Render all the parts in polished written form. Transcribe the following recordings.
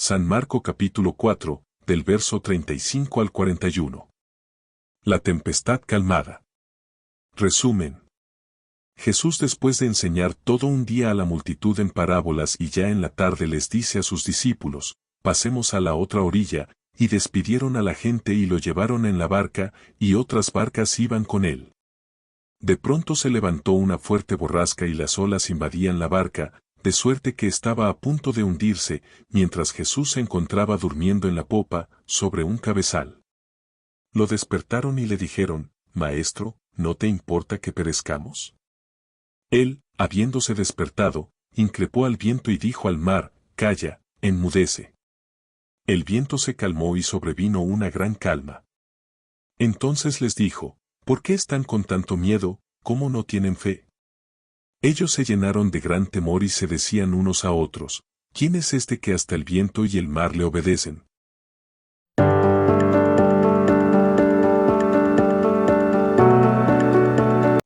San Marco capítulo 4, del verso 35 al 41. La tempestad calmada. Resumen. Jesús, después de enseñar todo un día a la multitud en parábolas y ya en la tarde, les dice a sus discípulos: pasemos a la otra orilla, y despidieron a la gente y lo llevaron en la barca, y otras barcas iban con él. De pronto se levantó una fuerte borrasca y las olas invadían la barca, de suerte que estaba a punto de hundirse, mientras Jesús se encontraba durmiendo en la popa, sobre un cabezal. Lo despertaron y le dijeron: Maestro, ¿no te importa que perezcamos? Él, habiéndose despertado, increpó al viento y dijo al mar: Calla, enmudece. El viento se calmó y sobrevino una gran calma. Entonces les dijo: ¿Por qué están con tanto miedo? ¿Cómo no tienen fe? Ellos se llenaron de gran temor y se decían unos a otros: ¿Quién es este que hasta el viento y el mar le obedecen?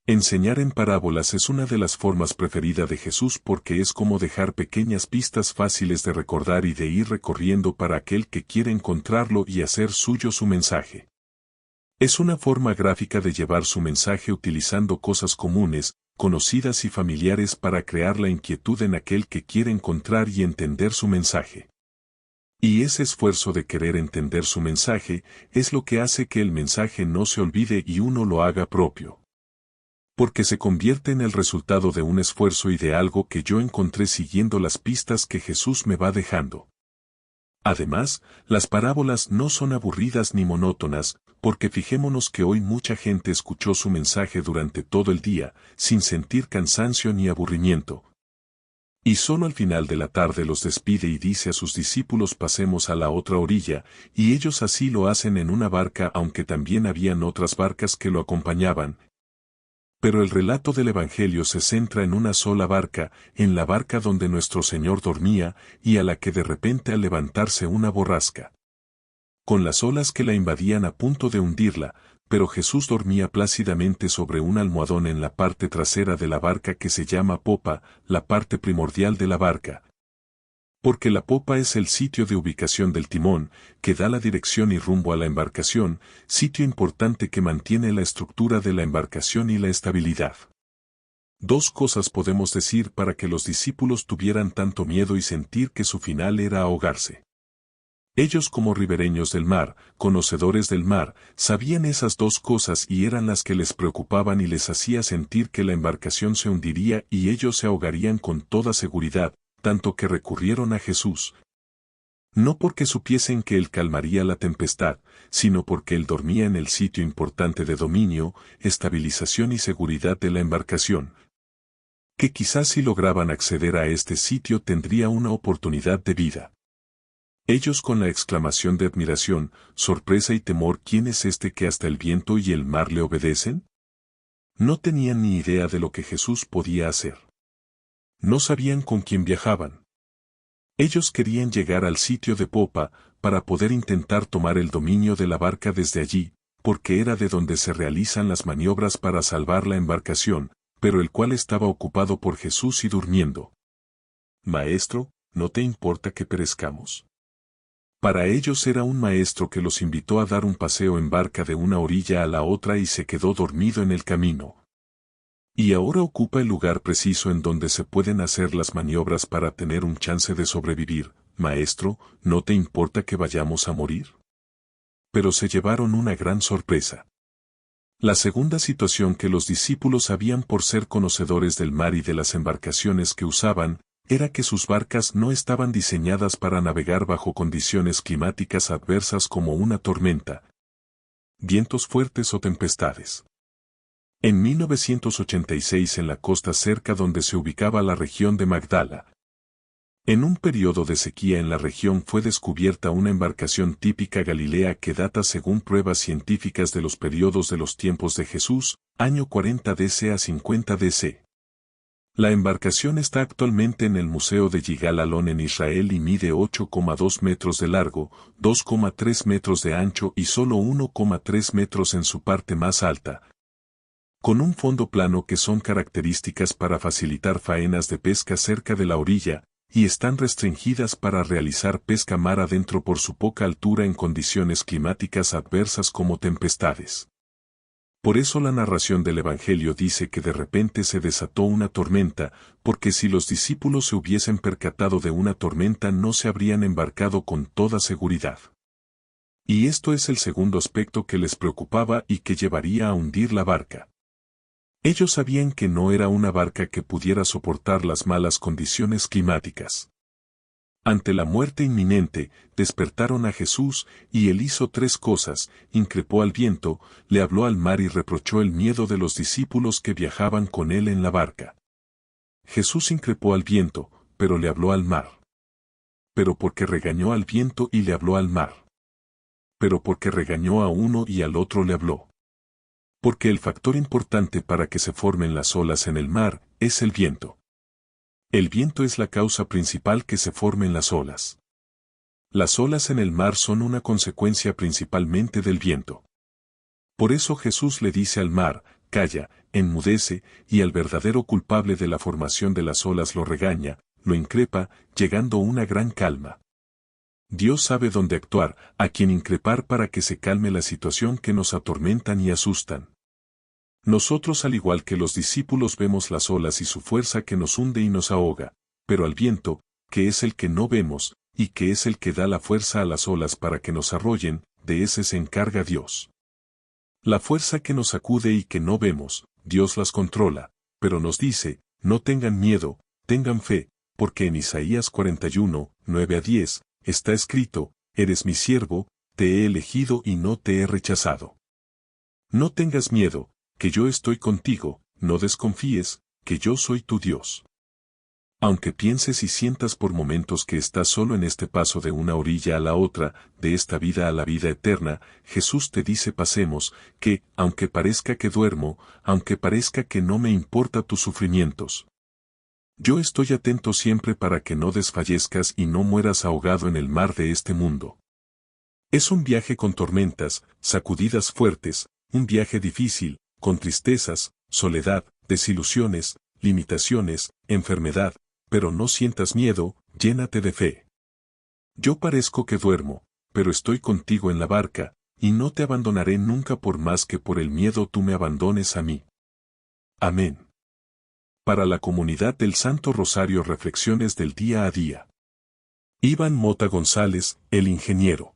Enseñar en parábolas es una de las formas preferidas de Jesús porque es como dejar pequeñas pistas fáciles de recordar y de ir recorriendo para aquel que quiere encontrarlo y hacer suyo su mensaje. Es una forma gráfica de llevar su mensaje utilizando cosas comunes, conocidas y familiares para crear la inquietud en aquel que quiere encontrar y entender su mensaje. Y ese esfuerzo de querer entender su mensaje es lo que hace que el mensaje no se olvide y uno lo haga propio. Porque se convierte en el resultado de un esfuerzo y de algo que yo encontré siguiendo las pistas que Jesús me va dejando. Además, las parábolas no son aburridas ni monótonas, porque fijémonos que hoy mucha gente escuchó su mensaje durante todo el día, sin sentir cansancio ni aburrimiento. Y solo al final de la tarde los despide y dice a sus discípulos: pasemos a la otra orilla, y ellos así lo hacen en una barca, aunque también habían otras barcas que lo acompañaban. Pero el relato del Evangelio se centra en una sola barca, en la barca donde nuestro Señor dormía, y a la que de repente al levantarse una borrasca, con las olas que la invadían a punto de hundirla, pero Jesús dormía plácidamente sobre un almohadón en la parte trasera de la barca que se llama popa, la parte primordial de la barca. Porque la popa es el sitio de ubicación del timón, que da la dirección y rumbo a la embarcación, sitio importante que mantiene la estructura de la embarcación y la estabilidad. Dos cosas podemos decir para que los discípulos tuvieran tanto miedo y sentir que su final era ahogarse. Ellos, como ribereños del mar, conocedores del mar, sabían esas dos cosas y eran las que les preocupaban y les hacía sentir que la embarcación se hundiría y ellos se ahogarían con toda seguridad, tanto que recurrieron a Jesús. No porque supiesen que Él calmaría la tempestad, sino porque Él dormía en el sitio importante de dominio, estabilización y seguridad de la embarcación. Que quizás si lograban acceder a este sitio tendría una oportunidad de vida. Ellos, con la exclamación de admiración, sorpresa y temor: ¿quién es este que hasta el viento y el mar le obedecen? No tenían ni idea de lo que Jesús podía hacer. No sabían con quién viajaban. Ellos querían llegar al sitio de popa, para poder intentar tomar el dominio de la barca desde allí, porque era de donde se realizan las maniobras para salvar la embarcación, pero el cual estaba ocupado por Jesús y durmiendo. Maestro, ¿no te importa que perezcamos? Para ellos era un maestro que los invitó a dar un paseo en barca de una orilla a la otra y se quedó dormido en el camino. Y ahora ocupa el lugar preciso en donde se pueden hacer las maniobras para tener un chance de sobrevivir. Maestro, ¿no te importa que vayamos a morir? Pero se llevaron una gran sorpresa. La segunda situación que los discípulos sabían por ser conocedores del mar y de las embarcaciones que usaban, era que sus barcas no estaban diseñadas para navegar bajo condiciones climáticas adversas como una tormenta, vientos fuertes o tempestades. En 1986, en la costa cerca donde se ubicaba la región de Magdala, en un periodo de sequía en la región, fue descubierta una embarcación típica galilea que data, según pruebas científicas, de los periodos de los tiempos de Jesús, año 40 DC a 50 DC. La embarcación está actualmente en el Museo de Yigal Alon en Israel y mide 8,2 metros de largo, 2,3 metros de ancho y solo 1,3 metros en su parte más alta, con un fondo plano que son características para facilitar faenas de pesca cerca de la orilla, y están restringidas para realizar pesca mar adentro por su poca altura en condiciones climáticas adversas como tempestades. Por eso la narración del Evangelio dice que de repente se desató una tormenta, porque si los discípulos se hubiesen percatado de una tormenta no se habrían embarcado con toda seguridad. Y esto es el segundo aspecto que les preocupaba y que llevaría a hundir la barca. Ellos sabían que no era una barca que pudiera soportar las malas condiciones climáticas. Ante la muerte inminente, despertaron a Jesús, y él hizo tres cosas: increpó al viento, le habló al mar y reprochó el miedo de los discípulos que viajaban con él en la barca. Jesús increpó al viento, pero le habló al mar. Pero porque regañó al viento y le habló al mar. Pero porque regañó a uno y al otro le habló. Porque el factor importante para que se formen las olas en el mar es el viento. El viento es la causa principal que se formen las olas. Las olas en el mar son una consecuencia principalmente del viento. Por eso Jesús le dice al mar: calla, enmudece, y al verdadero culpable de la formación de las olas lo regaña, lo increpa, llegando una gran calma. Dios sabe dónde actuar, a quién increpar para que se calme la situación que nos atormentan y asustan. Nosotros, al igual que los discípulos, vemos las olas y su fuerza que nos hunde y nos ahoga, pero al viento, que es el que no vemos, y que es el que da la fuerza a las olas para que nos arrollen, de ese se encarga Dios. La fuerza que nos sacude y que no vemos, Dios las controla, pero nos dice: no tengan miedo, tengan fe, porque en Isaías 41, 9-10, está escrito: eres mi siervo, te he elegido y no te he rechazado. No tengas miedo, que yo estoy contigo, no desconfíes, que yo soy tu Dios. Aunque pienses y sientas por momentos que estás solo en este paso de una orilla a la otra, de esta vida a la vida eterna, Jesús te dice: pasemos, que, aunque parezca que duermo, aunque parezca que no me importa tus sufrimientos, yo estoy atento siempre para que no desfallezcas y no mueras ahogado en el mar de este mundo. Es un viaje con tormentas, sacudidas fuertes, un viaje difícil, con tristezas, soledad, desilusiones, limitaciones, enfermedad, pero no sientas miedo, llénate de fe. Yo parezco que duermo, pero estoy contigo en la barca, y no te abandonaré nunca por más que por el miedo tú me abandones a mí. Amén. Para la comunidad del Santo Rosario, reflexiones del día a día. Iván Mota González, el ingeniero.